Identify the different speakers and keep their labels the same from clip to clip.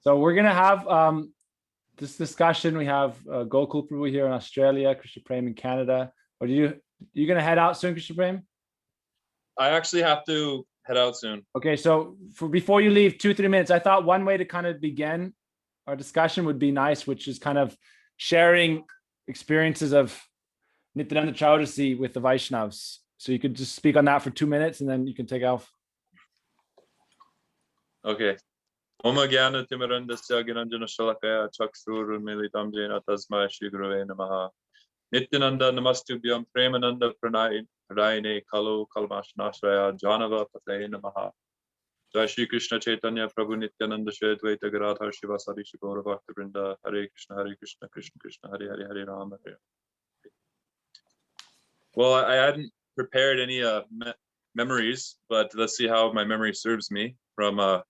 Speaker 1: So we're gonna have this discussion. We have Gokuldas Prabhu here in Australia, Krsna Prema in Canada. Or you gonna head out soon, Krsna Prema?
Speaker 2: I actually have to head out soon.
Speaker 1: Okay, so before you leave, 2-3 minutes, I thought one way to kind of begin our discussion would be nice, which is kind of sharing experiences of Nityananda Chaudhary with the Vaishnavas. So you could just speak on that for 2 minutes and then you can take off.
Speaker 2: Okay. Oma Gyana Timarandasya Ginanjana Shalakaya Chakshur Militam Jena Tasma Shri Gurave Namaha. Nityananda Namastubhyam Premananda Pranayane Kalu Kalmashnashraya Janava Patay Namaha. Jai Shri Krishna Chaitanya Prabhu Nityananda Shri Advaita Gadadhar Shiva Sadi Gaura Bhakta Vrinda Hare Krishna Krishna Krishna Hare Hare Hare Rama Hare. Well, I hadn't prepared any memories, but let's see how my memory serves me from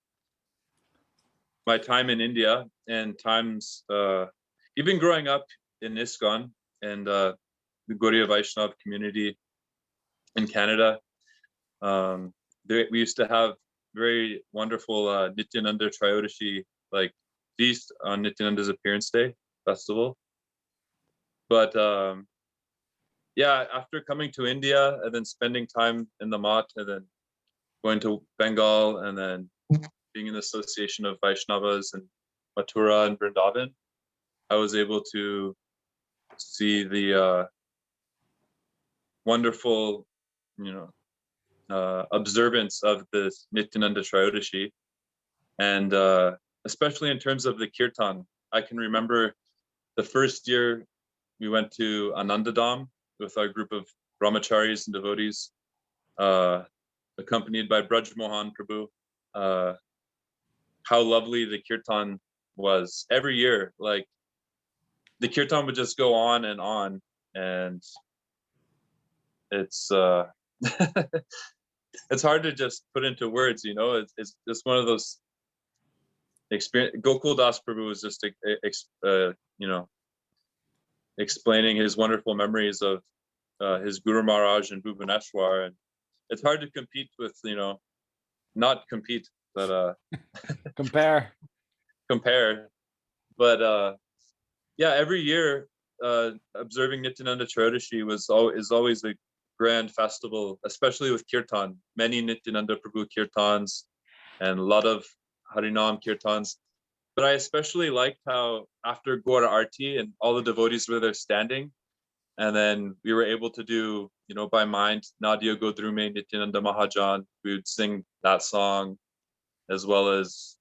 Speaker 2: my time in India and times even growing up in ISKCON and the Gaudiya Vaishnav community in Canada. We used to have very wonderful Nityananda Triyodashi like feast on Nityananda's Appearance Day festival. But yeah, after coming to India and then spending time in the Math and then going to Bengal and then being in the association of Vaishnavas and Mathura and Vrindavan, I was able to see the wonderful, observance of the Nityananda Triyodashi, and especially in terms of the kirtan. I can remember the first year we went to Anandadam with our group of brahmacharis and devotees, accompanied by Braj Mohan Prabhu. How lovely the kirtan was. Every year, like the kirtan would just go on, and it's it's hard to just put into words, it's just one of those experience. Gokuldas Prabhu was just explaining his wonderful memories of his Guru Maharaj in Bhubaneswar, and it's hard to compete with, not compete, but
Speaker 1: compare.
Speaker 2: But yeah, every year observing Nityananda Triyodashi is always a grand festival, especially with kirtan. Many Nityananda Prabhu kirtans and a lot of Harinam kirtans. But I especially liked how after Gaura Arti and all the devotees were there standing, and then we were able to do, by mind, Nadia Godrume Nityananda Mahajan. We would sing that song as well as,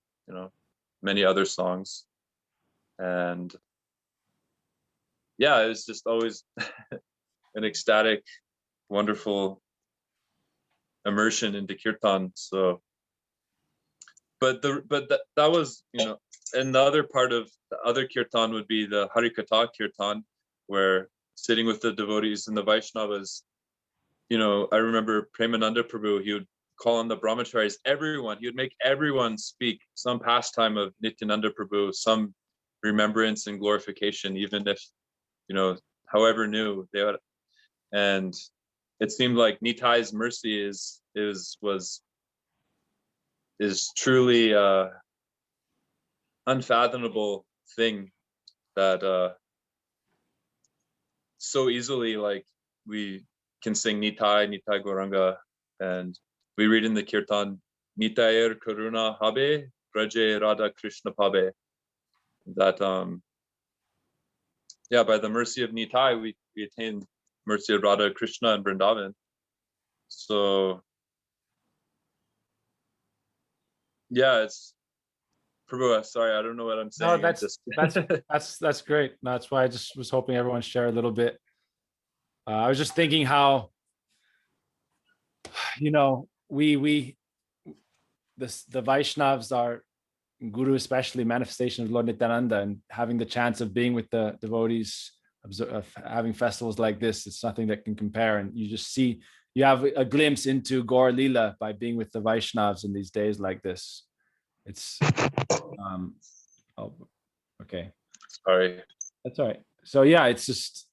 Speaker 2: many other songs. And yeah, it was just always an ecstatic, wonderful immersion into kirtan. So, that was, and the other part of the other kirtan would be the Harikatha kirtan, where sitting with the devotees and the Vaishnavas, I remember Premananda Prabhu, he would call on the brahmacharis, everyone, he would make everyone speak some pastime of Nityananda Prabhu, some remembrance and glorification, even if, however new they would. And it seemed like Nitai's mercy is truly unfathomable thing that so easily, like, we can sing Nitai Gauranga, and we read in the kirtan, Nitayer Karuna Habe Braje Radha Krishna Pabe, that yeah, by the mercy of Nitai we attain mercy of Radha Krishna and Vrindavan. So yeah, it's Prabhu, sorry, I don't know what I'm saying.
Speaker 1: No, that's great. That's why I just was hoping everyone share a little bit. I was just thinking how, the Vaishnavas are Guru, especially manifestation of Lord Nityananda, and having the chance of being with the devotees, of having festivals like this, it's nothing that can compare. And you just see, you have a glimpse into Gaur Leela by being with the Vaishnavas in these days like this. It's oh, okay,
Speaker 2: sorry,
Speaker 1: that's all right. So yeah, it's just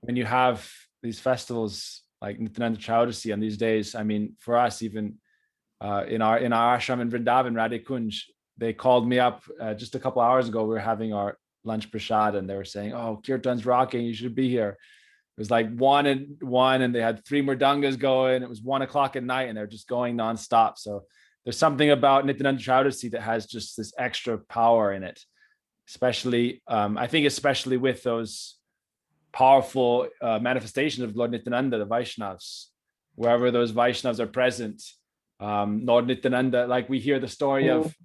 Speaker 1: when you have these festivals like Nityananda Chaudhary on these days, I mean, for us, even in our ashram in Vrindavan, Radhe Kunj, they called me up just a couple hours ago. We were having our lunch prashad, and they were saying, "Oh, kirtan's rocking. You should be here." It was like 1 and they had 3 murdangas going. It was 1 o'clock at night, and they're just going nonstop. So there's something about Nityananda Chaudhary that has just this extra power in it, especially I think especially with those powerful manifestations of Lord Nityananda, the Vaishnavas, wherever those Vaishnavas are present. Lord Nityananda, like we hear the story of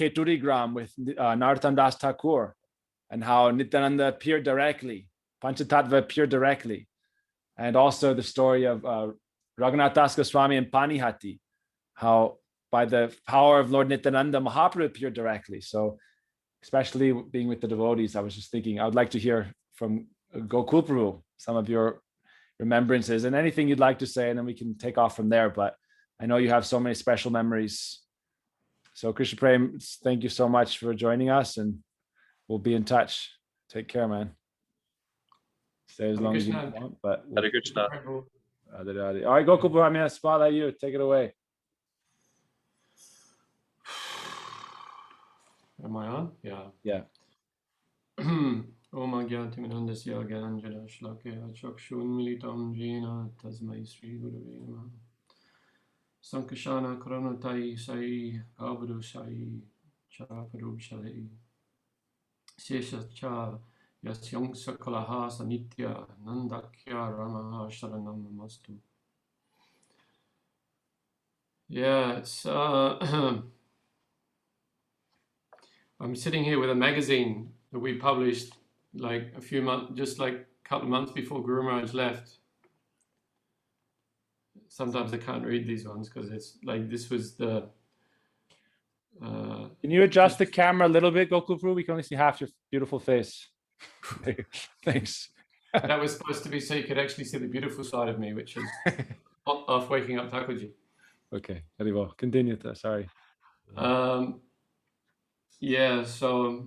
Speaker 1: Keturigram with Narottam Das Thakur, and how Nityananda appeared directly, Panchatattva appeared directly, and also the story of Raghunath Das Goswami and Panihati, how by the power of Lord Nityananda, Mahaprabhu appeared directly. So especially being with the devotees, I was just thinking, I would like to hear from Gokul Prabhu some of your remembrances and anything you'd like to say, and then we can take off from there. But I know you have so many special memories. So Krishna Prem, thank you so much for joining us, and we'll be in touch. Take care, man. Stay as long as you want, but
Speaker 2: Hare Krishna.
Speaker 1: all right, Gokul Prabhu, I'm gonna spotlight you. Take it away.
Speaker 3: Am I on? Yeah.
Speaker 1: Yeah.
Speaker 3: Om Agyantimanandasya Gyananjana Shlakya Chakshunmilitam Jena Tasmai Sri Gurave Namaha Sankashana Koronatai Sai Kavadu Sai Chapadu Shai Sesha Cha Yasyong Sakalaha Sanitya Nandakya Ramaha Sharanam Namastu. Yeah, it's I'm sitting here with a magazine that we published like a few months, just like a couple of months before Guru Maharaj left. Sometimes I can't read these ones because it's like, this was the...
Speaker 1: Can you adjust the camera a little bit, Gokul Prabhu? We can only see half your beautiful face. Thanks.
Speaker 3: That was supposed to be so you could actually see the beautiful side of me, which is off waking up Thakurji.
Speaker 1: Okay, Haribol. Continue. Sorry.
Speaker 3: Yeah, so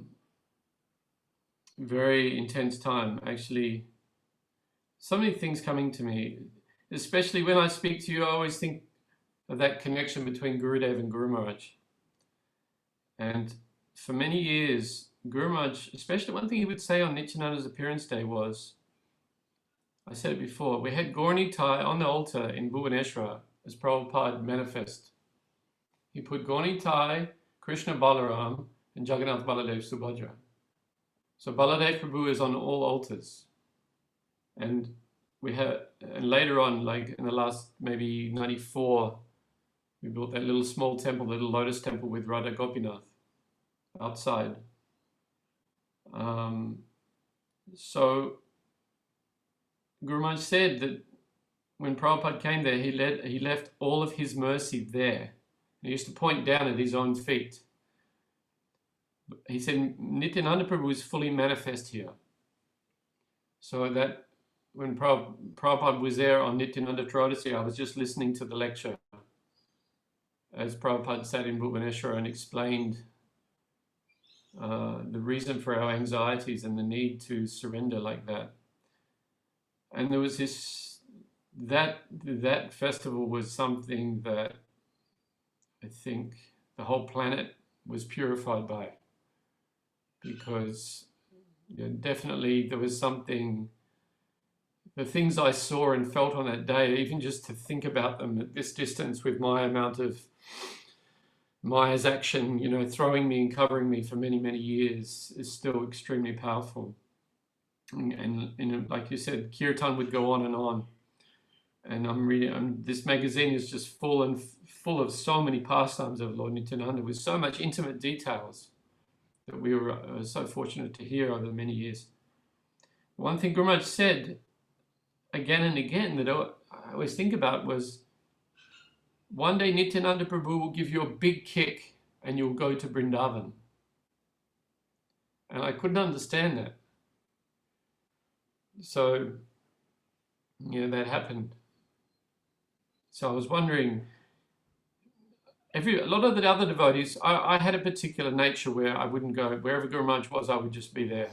Speaker 3: very intense time. Actually, so many things coming to me, especially when I speak to you. I always think of that connection between Gurudev and Guru Maharaj. And for many years, Guru Maharaj, especially one thing he would say on Nityananda's appearance day was, I said it before, we had Gaura Nitai on the altar in Bhubaneswar as Prabhupada manifest. He put Gaura Nitai, Krishna Balaram, and Jagannath Baladev Subhadra. So Baladev Prabhu is on all altars. And we had, and later on, like in the last maybe 94, we built that little small temple, little lotus temple with Radha Gopinath outside. So Guru Maharaj said that when Prabhupada came there, he left all of his mercy there. He used to point down at his own feet. He said, Nityananda Prabhu is fully manifest here. So that when Prabhupada was there on Nityananda Trodasi, I was just listening to the lecture as Prabhupada sat in Bhubaneswar and explained the reason for our anxieties and the need to surrender like that. And there was this, that festival was something that I think the whole planet was purified by. Because definitely there was something, the things I saw and felt on that day, even just to think about them at this distance with my amount of Maya's action, throwing me and covering me for many, many years is still extremely powerful. And like you said, kirtan would go on. And I'm reading, this magazine is just full of so many pastimes of Lord Nityananda with so much intimate details that we were so fortunate to hear over many years. One thing Guru Maharaj said again and again that I always think about was, one day Nityananda Prabhu will give you a big kick and you'll go to Vrindavan. And I couldn't understand that. So, that happened. So I was wondering, a lot of the other devotees, I had a particular nature where I wouldn't go. Wherever Guru Maharaj was, I would just be there.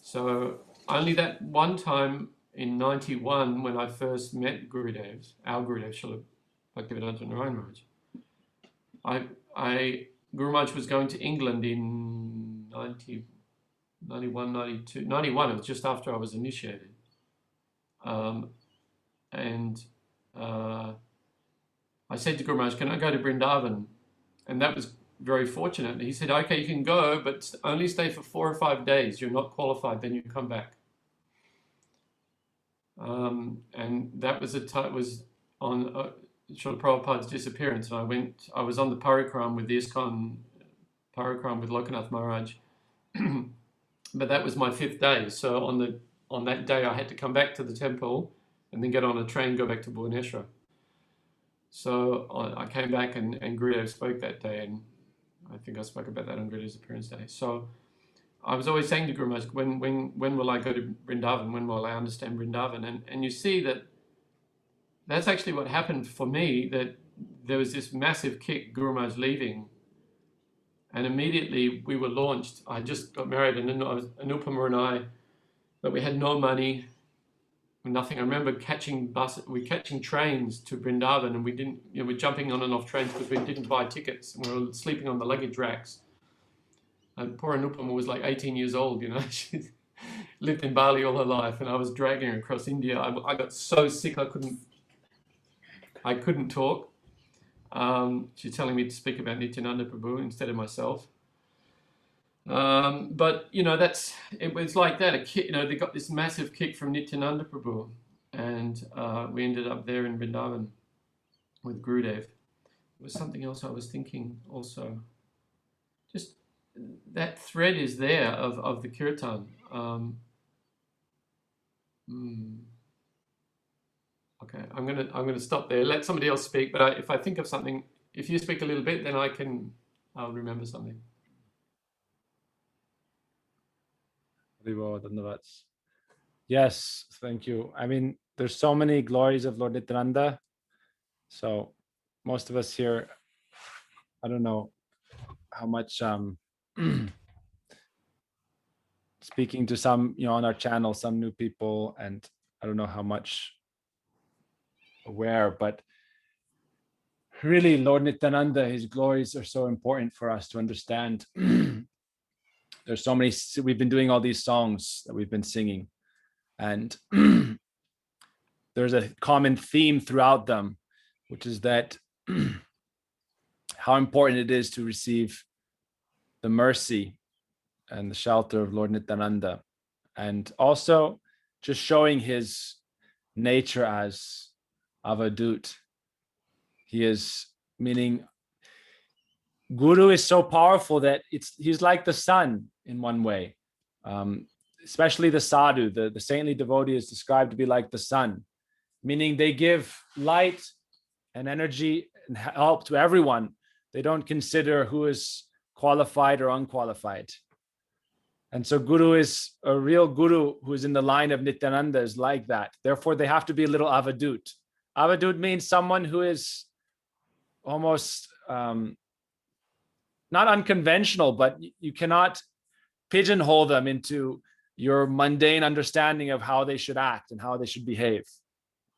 Speaker 3: So only that one time in 91, when I first met Gurudev, our Gurudev, Srila Bhaktivedanta Narayan Maharaj, Guru Maharaj was going to England in 91, 92, 91. It was just after I was initiated. And I said to Guru Maharaj, can I go to Vrindavan? And that was very fortunate. He said, okay, you can go, but only stay for 4 or 5 days. You're not qualified, then you come back. And that was was on Srila Prabhupada's disappearance. And I was on the parikram with the ISKCON parikram with Lokanath Maharaj. But that was my 5th day. So on that day, I had to come back to the temple and then get on a train, go back to Bhubaneswar. So I came back and Gurudev spoke that day, and I think I spoke about that on Gurudev's appearance day. So I was always saying to Guru Maharaj, when will I go to Vrindavan? When will I understand Vrindavan? And you see that's actually what happened for me, that there was this massive kick, Guru Maharaj leaving, and immediately we were launched. I just got married, and then Anupama and I, but we had no money, nothing. I remember catching trains to Vrindavan, and we didn't, we're jumping on and off trains because we didn't buy tickets, and we were sleeping on the luggage racks. And poor Anupama was like 18 years old, She lived in Bali all her life, and I was dragging her across India. I got so sick I couldn't talk. She's telling me to speak about Nityananda Prabhu instead of myself. But it was like that. A kick, they got this massive kick from Nityananda Prabhu, and we ended up there in Vrindavan with Gurudev. There was something else I was thinking also. Just that thread is there of the kirtan. Okay, I'm gonna stop there. Let somebody else speak. But if I think of something, if you speak a little bit, then I'll remember something.
Speaker 1: Yes, thank you. I mean, there's so many glories of Lord Nityananda. So most of us here, I don't know how much speaking to some, on our channel, some new people, and I don't know how much aware, but really Lord Nityananda, his glories are so important for us to understand. There's so many, we've been doing all these songs that we've been singing, and there's a common theme throughout them, which is that how important it is to receive the mercy and the shelter of Lord Nityananda, and also just showing his nature as avadut. He is, meaning Guru is so powerful that he's like the sun in one way. Especially the sadhu, the saintly devotee, is described to be like the sun, meaning they give light and energy and help to everyone. They don't consider who is qualified or unqualified. And so Guru is a real Guru who is in the line of Nityananda, is like that. Therefore, they have to be a little avadut. Avadut means someone who is almost not unconventional, but you cannot pigeonhole them into your mundane understanding of how they should act and how they should behave.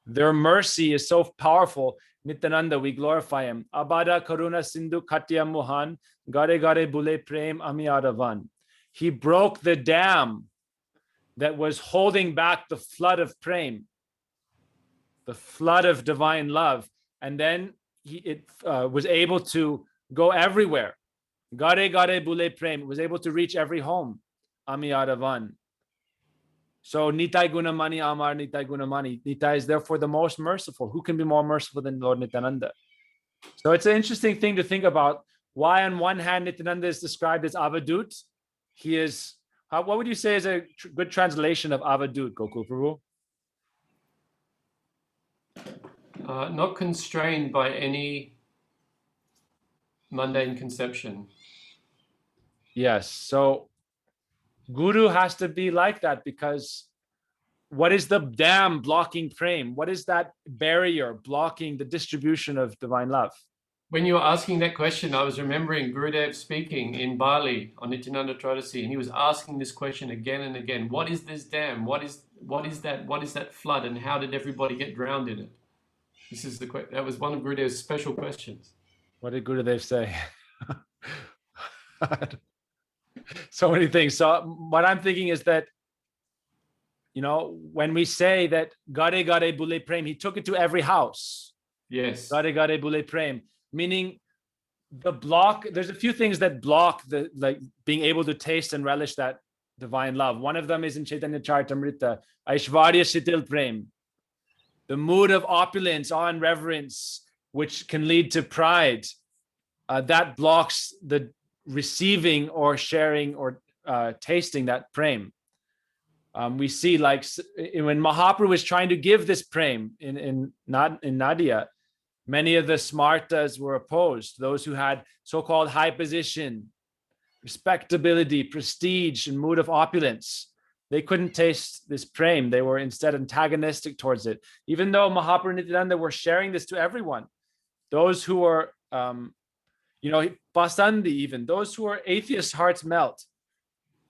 Speaker 1: Their mercy is so powerful. Nityananda, we glorify him. Abada karuna sindhu katya muhan, gare gare bule prem amiyadavan. He broke the dam that was holding back the flood of prem, the flood of divine love. And then it was able to go everywhere. Gare gare bule prem, was able to reach every home. Amiyadavan. So Nitai Gunamani Amar Nitai Gunamani. Nitai is therefore the most merciful. Who can be more merciful than Lord Nityananda? So it's an interesting thing to think about. Why on one hand Nityananda is described as avadut? He is, what would you say is a good translation of avadut, Gokul Prabhu?
Speaker 3: Not constrained by any mundane conception.
Speaker 1: Yes. So Guru has to be like that, because what is the dam blocking prem? What is that barrier blocking the distribution of divine love?
Speaker 3: When you were asking that question, I was remembering Gurudev speaking in Bali on Nityananda Trodasi, and he was asking this question again and again. What is this dam? What is that flood, and how did everybody get drowned in it? That was one of Gurudev's special questions.
Speaker 1: What did Gurudev say? So many things. So what I'm thinking is that, when we say that Gare Gare Bule Prem, he took it to every house.
Speaker 3: Yes.
Speaker 1: Gare Gare Bule Prem, meaning there's a few things that block being able to taste and relish that divine love. One of them is in Chaitanya Charitamrita, Aishvarya Shitil Prem, the mood of opulence, awe and reverence, which can lead to pride. That blocks the receiving or sharing or tasting that prem. We see when Mahaprabhu was trying to give this prem in Nadia, many of the smartas were opposed. Those who had so-called high position, respectability, prestige, and mood of opulence, they couldn't taste this prem. They were instead antagonistic towards it. Even though Mahaprabhu and Nityananda were sharing this to everyone, those who were, Pasandi, even those who are atheist hearts melt.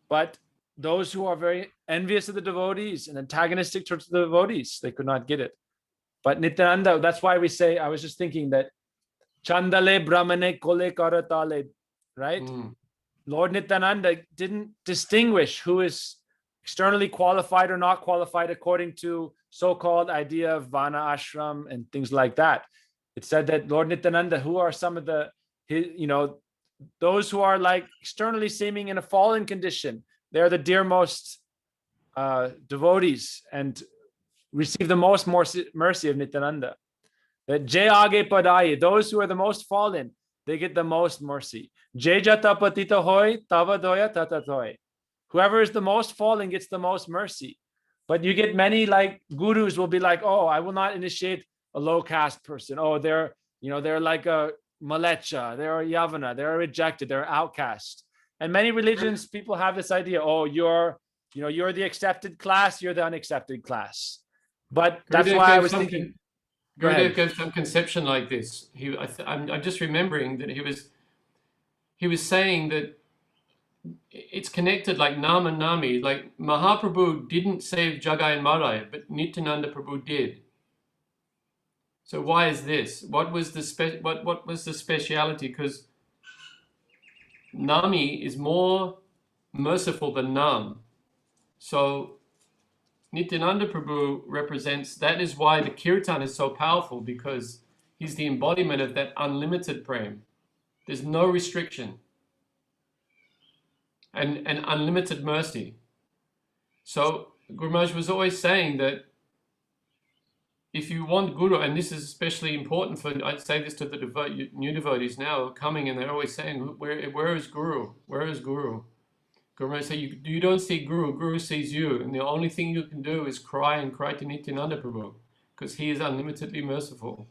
Speaker 1: But those who are very envious of the devotees and antagonistic towards the devotees, they could not get it. But Nityananda, that's why we say, I was just thinking that Chandale Brahmane Kole Karatale, right? Lord Nityananda didn't distinguish who is externally qualified or not qualified according to so-called idea of Vana Ashram and things like that. It said that Lord Nityananda, who are some of those who are externally seeming in a fallen condition, they're the dearmost devotees and receive the most mercy of Nityananda. That Jayage Padai, those who are the most fallen, they get the most mercy. Jay Jata Patita Hoy, Tava Doya Tata Toy. Whoever is the most fallen gets the most mercy. But you get many gurus will be like, oh, I will not initiate a low caste person. Oh, they're like a Malecha, they're a Yavana, they're rejected, they're outcast. And many religions, people have this idea, oh, you're the accepted class, you're the unaccepted class. But that's why I was thinking.
Speaker 3: Gurudev gave some conception like this. I'm just remembering that he was saying that it's connected like Nam and Nami. Like Mahaprabhu didn't save Jagai and Madai, but Nityananda Prabhu did. So why is this? What was the what was the speciality? Because Nami is more merciful than Nam. So Nityananda Prabhu represents, that is why the kirtan is so powerful, because he's the embodiment of that unlimited prem. There's no restriction and unlimited mercy. So Guru Maharaj was always saying that if you want Guru, and this is especially important for, I'd say this to the new devotees now coming, and they're always saying, where is Guru? Where is Guru? Guru Maharaj said, you don't see Guru, Guru sees you. And the only thing you can do is cry to Nityananda Prabhu, because he is unlimitedly merciful.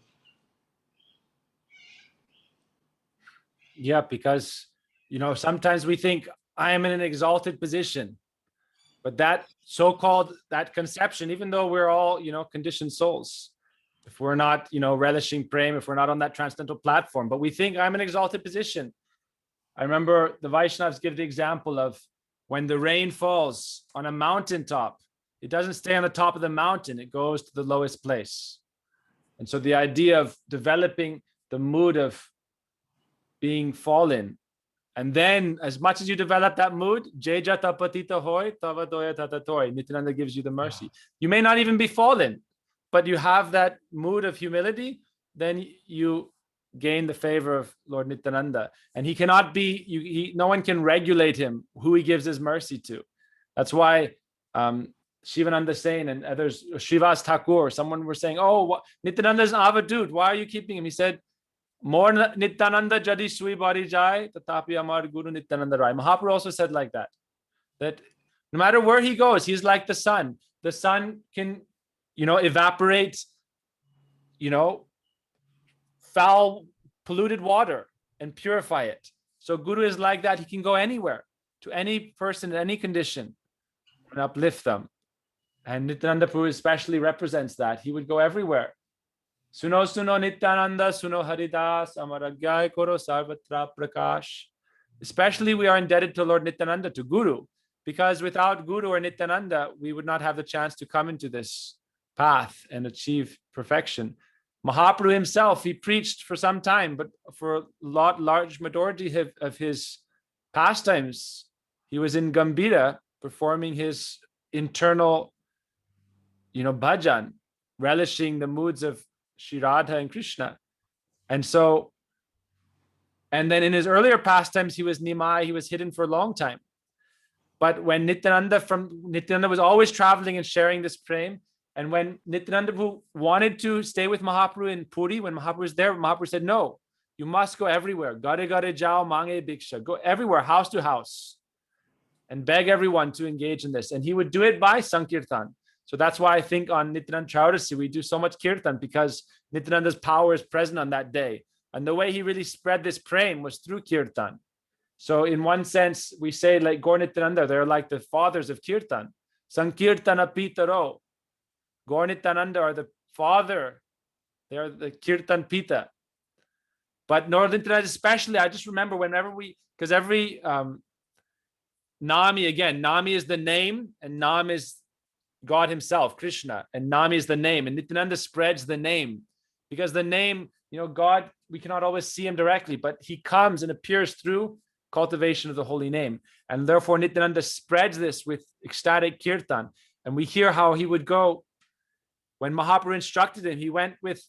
Speaker 1: Yeah, because, sometimes we think I am in an exalted position, but that so-called, that conception, even though we're all, conditioned souls, if we're not, relishing prem, if we're not on that transcendental platform, but we think I'm in an exalted position. I remember the Vaishnavas give the example of when the rain falls on a mountaintop, it doesn't stay on the top of the mountain, it goes to the lowest place. And so the idea of developing the mood of being fallen, and then as much as you develop that mood, Jai Jata Patita Hoy, Tava Doya Tata Toy, Nityananda gives you the mercy. You may not even be fallen, but you have that mood of humility, then you gain the favor of Lord Nityananda, and he cannot be, no one can regulate him, who he gives his mercy to. That's why Shivananda Sain and others, Srivas Thakur, someone were saying, oh, Nityananda is an avadut, why are you keeping him? He said, more Nityananda jadi sui bari jai, tatapi amar Guru Nityananda Rai. Mahaprabhu also said like that no matter where he goes, he's like the sun. The sun can, evaporate, foul, polluted water and purify it. So Guru is like that. He can go anywhere, to any person, in any condition, and uplift them. And Nityananda Prabhu especially represents that. He would go everywhere. Suno suno Nityananda, suno Haridas, amaragyay koro sarvatra prakash. Especially we are indebted to Lord Nityananda, to Guru, because without Guru or Nityananda, we would not have the chance to come into this path and achieve perfection. Mahaprabhu himself, he preached for some time, but for a large majority of his pastimes, he was in Gambhira performing his internal, bhajan, relishing the moods of Shri Radha and Krishna. And so, and then in his earlier pastimes, he was Nimai, he was hidden for a long time. But when Nityananda was always traveling and sharing this prem, and when Nityananda wanted to stay with Mahaprabhu in Puri, when Mahaprabhu was there, Mahaprabhu said, no, you must go everywhere. Gare gare jao mange bhiksha. Go everywhere, house to house, and beg everyone to engage in this. And he would do it by Sankirtan. So that's why I think on Nityananda Chaudasi, we do so much kirtan, because Nityananda's power is present on that day. And the way he really spread this prem was through kirtan. So in one sense, we say like Gaur Nityananda, they're like the fathers of kirtan. Sankirtana Pitaro. Gaur Nityananda are the father. They are the kirtan pita. But Northern Nityananda especially, I just remember whenever because every Nami, again, Nami is the name, and Nam is God himself, Krishna, and Nami is the name. And Nityananda spreads the name, because the name, God, we cannot always see him directly, but he comes and appears through cultivation of the holy name. And therefore Nityananda spreads this with ecstatic kirtan. And we hear how he would go, when Mahaprabhu instructed him, he went with,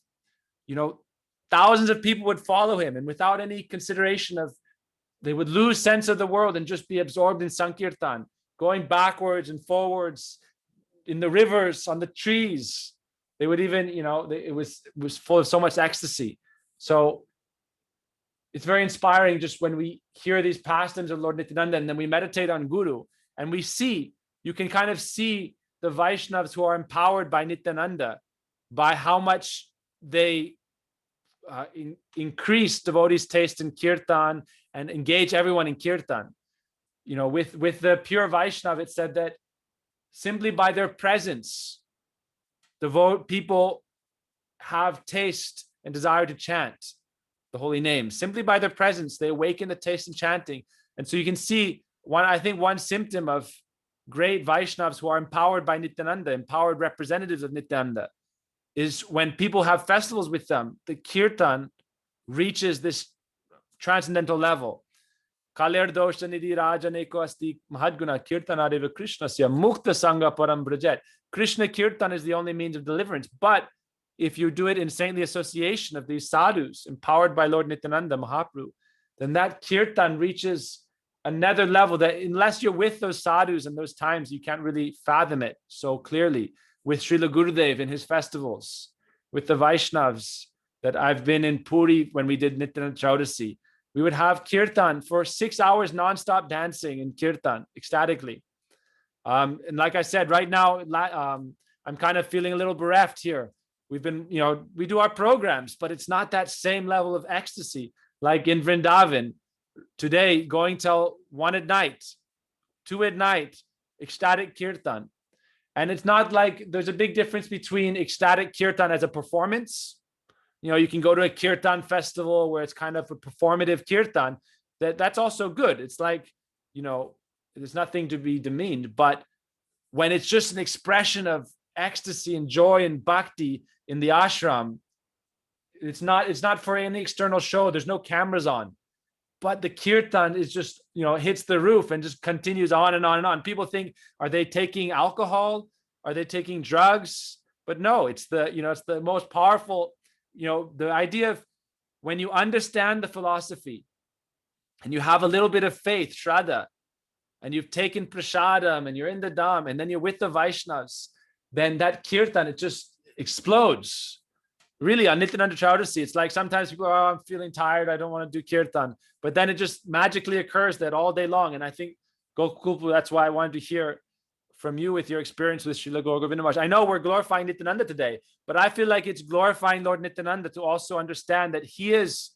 Speaker 1: thousands of people would follow him, and without any consideration of, they would lose sense of the world and just be absorbed in Sankirtan, going backwards and forwards in the rivers, on the trees. They would even, it was full of so much ecstasy. So it's very inspiring just when we hear these pastimes of Lord Nityananda, and then we meditate on Guru, and you can kind of see the Vaishnavas who are empowered by Nityananda, by how much they increase devotees' taste in kirtan and engage everyone in kirtan. With the pure Vaishnav, it said that simply by their presence, people have taste and desire to chant the holy name. Simply by their presence, they awaken the taste in chanting. And so you can see one symptom of great Vaishnavas who are empowered by Nityananda, empowered representatives of Nityananda, is when people have festivals with them, the kirtan reaches this transcendental level. Kaler dosha nidhi rajaneko asti mahadguna kirtanadeva krishnasya mukta sangha param brajet. Krishna kirtan is the only means of deliverance. But if you do it in saintly association of these sadhus, empowered by Lord Nityananda Mahaprabhu, then that kirtan reaches another level that, unless you're with those sadhus in those times, you can't really fathom it so clearly. With Srila Gurudev in his festivals, with the Vaishnavas that I've been in Puri when we did Nityananda Chaudasi, we would have kirtan for 6 hours nonstop, dancing in kirtan ecstatically. And like I said, right now, I'm kind of feeling a little bereft here. We've been, we do our programs, but it's not that same level of ecstasy like in Vrindavan. Today, going till 1 at night, 2 at night, ecstatic kirtan. And it's not like, there's a big difference between ecstatic kirtan as a performance. You can go to a kirtan festival where it's kind of a performative kirtan. That's also good. It's like, there's nothing to be demeaned. But when it's just an expression of ecstasy and joy and bhakti in the ashram, it's not for any external show. There's no cameras on. But the kirtan is just, hits the roof and just continues on and on and on. People think, are they taking alcohol? Are they taking drugs? But no, it's the most powerful, the idea of when you understand the philosophy and you have a little bit of faith, shraddha, and you've taken prasadam and you're in the dham, and then you're with the Vaishnavas, then that kirtan, it just explodes. Really, on Nityananda Chaudasi, it's like sometimes people are, I'm feeling tired, I don't want to do kirtan. But then it just magically occurs that all day long. And I think, Gokuldas, that's why I wanted to hear from you with your experience with Srila Gaur Govinda Maharaj. I know we're glorifying Nityananda today, but I feel like it's glorifying Lord Nityananda to also understand that he is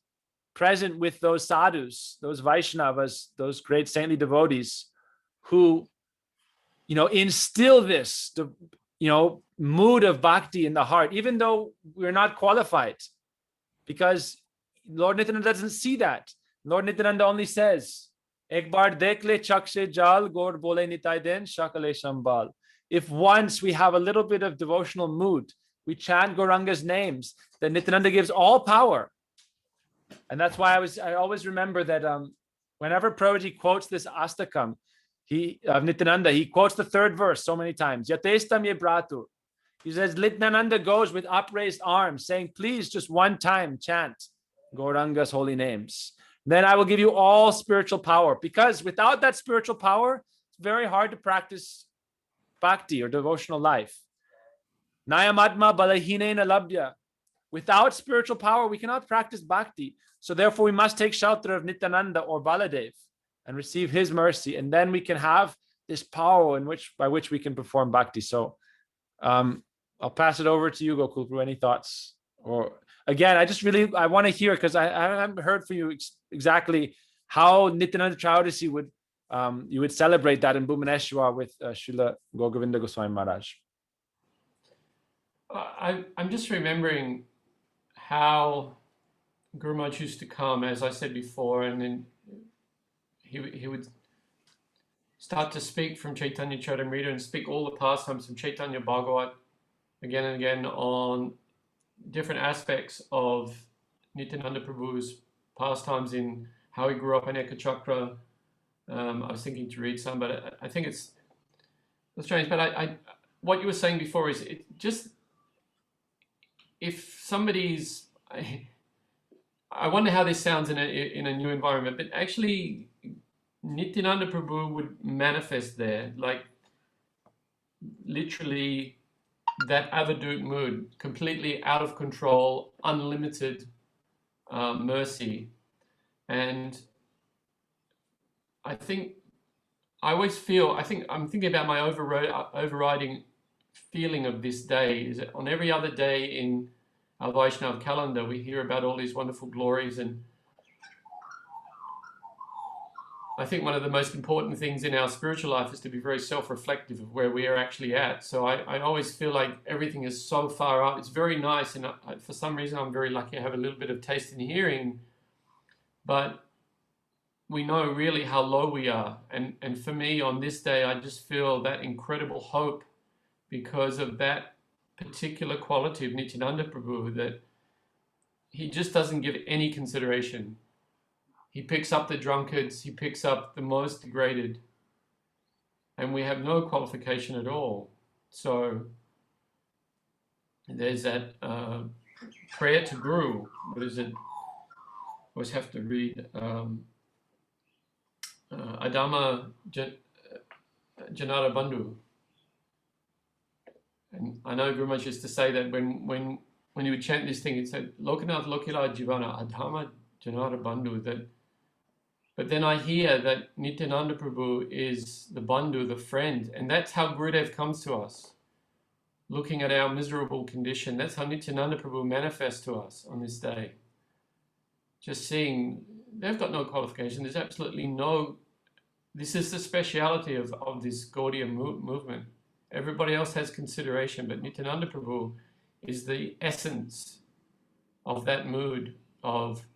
Speaker 1: present with those sadhus, those Vaishnavas, those great saintly devotees who, instill this, mood of bhakti in the heart, even though we're not qualified, because Lord Nityananda doesn't see that. Lord Nityananda only says, Ek bar dekh le chak se jal, Gaur bole nitai den, shakale shambal. If once we have a little bit of devotional mood, we chant Gauranga's names, then Nityananda gives all power. And that's why I always remember that whenever Prabhuji quotes this Astakam, of Nityananda, he quotes the third verse so many times. Yatestam ye bratu. He says, Nityananda goes with upraised arms, saying, please, just one time chant Gauranga's holy names. Then I will give you all spiritual power. Because without that spiritual power, it's very hard to practice bhakti or devotional life. Nayamadma balahinena labhya. Without spiritual power, we cannot practice bhakti. So therefore, we must take shelter of Nityananda or Baladev and receive his mercy. And then we can have this power by which we can perform bhakti. So I'll pass it over to you, Gokul Prabhu. Any thoughts? Or again, I want to hear, because I haven't heard from you exactly how Nityananda Chaudhary would you would celebrate that in Bhubaneswar with Srila Govinda Goswami Maharaj.
Speaker 3: I'm just remembering how Guru Maharaj used to come, as I said before, and then he would start to speak from Chaitanya Charitamrita and speak all the pastimes from Chaitanya Bhagavat again and again on different aspects of Nityananda Prabhu's pastimes, in how he grew up in Ekachakra. I was thinking to read some, but I think it's strange. But what you were saying before is it just, if somebody's, I wonder how this sounds in a new environment, but actually Nityananda Prabhu would manifest there, like literally that avadut mood, completely out of control, unlimited mercy. And I think I'm thinking about my overriding feeling of this day is that on every other day in our Vaishnav calendar, we hear about all these wonderful glories, and I think one of the most important things in our spiritual life is to be very self-reflective of where we are actually at. So I always feel like everything is so far up. It's very nice, and for some reason I'm very lucky I have a little bit of taste in hearing, but we know really how low we are. And for me on this day, I just feel that incredible hope because of that particular quality of Nityananda Prabhu, that he just doesn't give any consideration. He picks up the drunkards, he picks up the most degraded, and we have no qualification at all. So there's that prayer to Guru. What is it? I always have to read Adama Janara Bandhu. And I know Guru Maharaj used to say that when he would chant this thing, he'd say, Lokanath Lokila Jivana Adama Janara Bandhu. But then I hear that Nityananda Prabhu is the Bandhu, the friend, and that's how Gurudev comes to us. Looking at our miserable condition, that's how Nityananda Prabhu manifests to us on this day. Just seeing, they've got no qualification, there's absolutely no, this is the speciality of this Gaudiya movement. Everybody else has consideration, but Nityananda Prabhu is the essence of that mood of,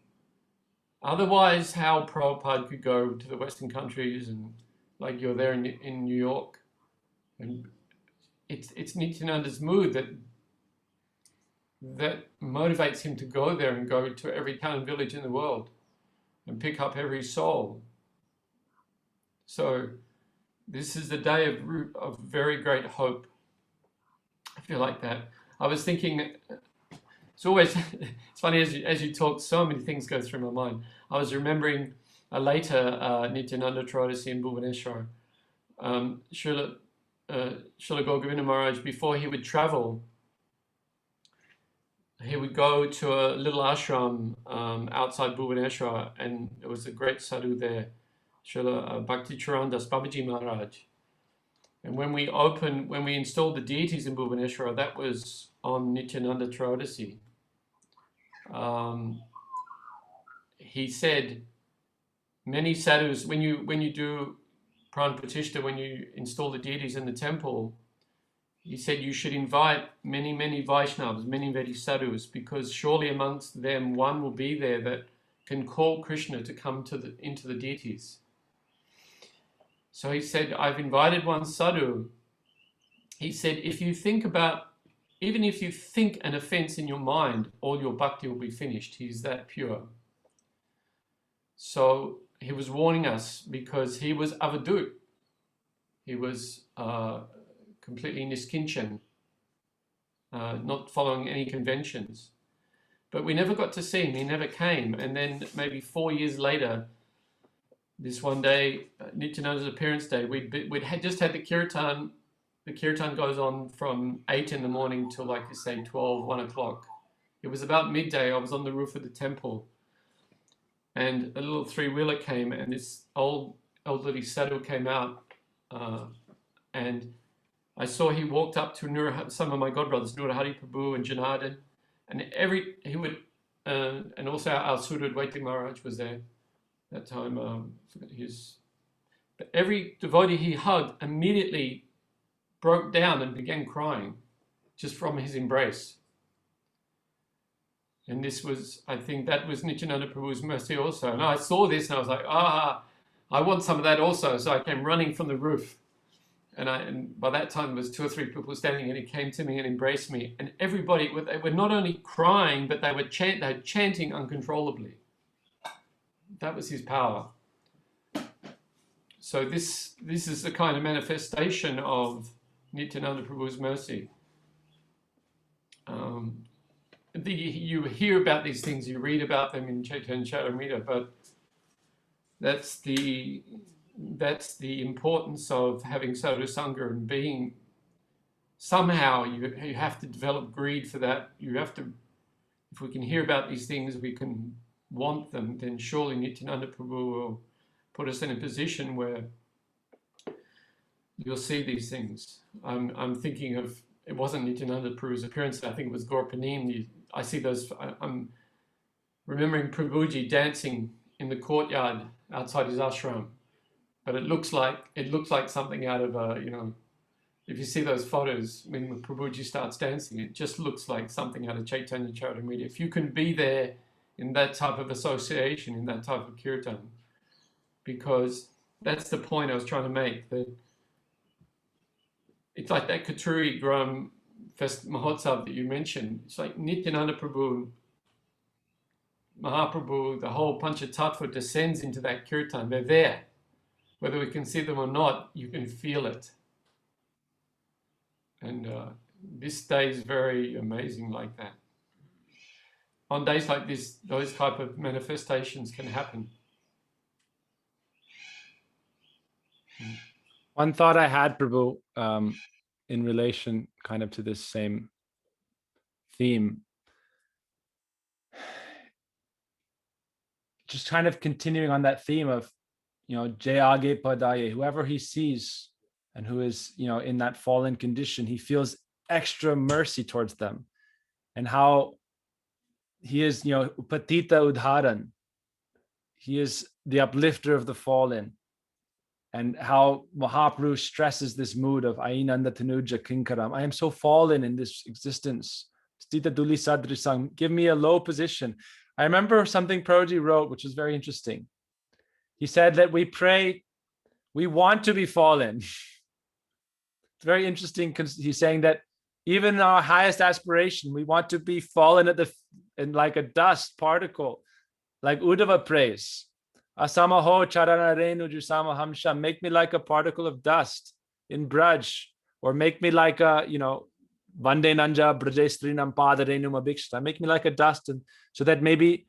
Speaker 3: otherwise how Prabhupada could go to the Western countries and like you're there in New York, and it's Nityananda's mood that motivates him to go there and go to every town and village in the world and pick up every soul. So this is the day of very great hope. I feel like that. I was thinking, it's always, it's funny as you talk, so many things go through my mind. I was remembering a later Nityananda Chaudhary in Bhubaneswar. Srila Govinda Maharaj, before he would travel, he would go to a little ashram outside Bhubaneswar, and there was a great sadhu there, Srila Bhakti Charandas Babaji Maharaj. And when we installed the deities in Bhubaneswar, that was on Nityananda Chaudhary. He said, many sadhus, when you do Pran Pratishtha, when you install the deities in the temple, he said you should invite many Vaishnavas, many sadhus, because surely amongst them one will be there that can call Krishna to come into the deities. So he said, I've invited one sadhu. He said, if you think about even if you think an offense in your mind, all your bhakti will be finished. He's that pure. So he was warning us because he was avadut. He was completely niskinchan, not following any conventions. But we never got to see him. He never came. And then maybe 4 years later, this one day, Nityananda's appearance day, we'd just had the kirtan. The kirtan goes on from 8 in the morning till, like you say, 12, 1 o'clock. It was about midday. I was on the roof of the temple, and a little three-wheeler came, and this elderly sadhu came out, and I saw he walked up to some of my godbrothers, Nurahari Prabhu and Janardhan, and and also our Sudha Dvaiti Maharaj was there that time. But every devotee he hugged immediately broke down and began crying just from his embrace. And this was, I think that was Nityananda Prabhu's mercy also. And I saw this and I was like, I want some of that also. So I came running from the roof. And by that time, there was 2 or 3 people standing, and he came to me and embraced me. And everybody, they were not only crying, but they were chanting uncontrollably. That was his power. So this is the kind of manifestation of Nityananda Prabhu's mercy. You hear about these things, you read about them in Chaitanya Charitamrita, but that's the importance of having sadhu sangha and being, somehow you have to develop greed for that. You have to, if we can hear about these things, we can want them, then surely Nityananda Prabhu will put us in a position where you'll see these things. I'm thinking of, it wasn't Nityananda Prabhu's appearance, I think it was Gaurapanim. I see those, I'm remembering Prabhuji dancing in the courtyard outside his ashram. But it looks like something out of if you see those photos, when Prabhuji starts dancing, it just looks like something out of Chaitanya Charitamrita. If you can be there in that type of association, in that type of kirtan, because that's the point I was trying to make, that it's like that Katuri Gram Fest Mahotsav that you mentioned. It's like Nityananda Prabhu, Mahaprabhu, the whole Panchatattva descends into that kirtan. They're there. Whether we can see them or not, you can feel it. And this day is very amazing like that. On days like this, those type of manifestations can happen.
Speaker 1: One thought I had, Prabhu, in relation kind of to this same theme, just kind of continuing on that theme of, Jayage Padaye, whoever he sees and who is, in that fallen condition, he feels extra mercy towards them, and how he is, Upatita Udharan. He is the uplifter of the fallen, and how Mahaprabhu stresses this mood of Ainanda Tanuja Kinkaram. I am so fallen in this existence. Stita Duli Sadrisang, give me a low position. I remember something Prabhuji wrote, which was very interesting. He said that we pray, we want to be fallen. It's very interesting because he's saying that even in our highest aspiration, we want to be fallen in like a dust particle, like Uddhava prays. Asamaho charana renu jusama hamsha, make me like a particle of dust in Braj, or make me like a, Vande Nanja Brajestrinam Padarenum Abhikshta, make me like a dust, and so that maybe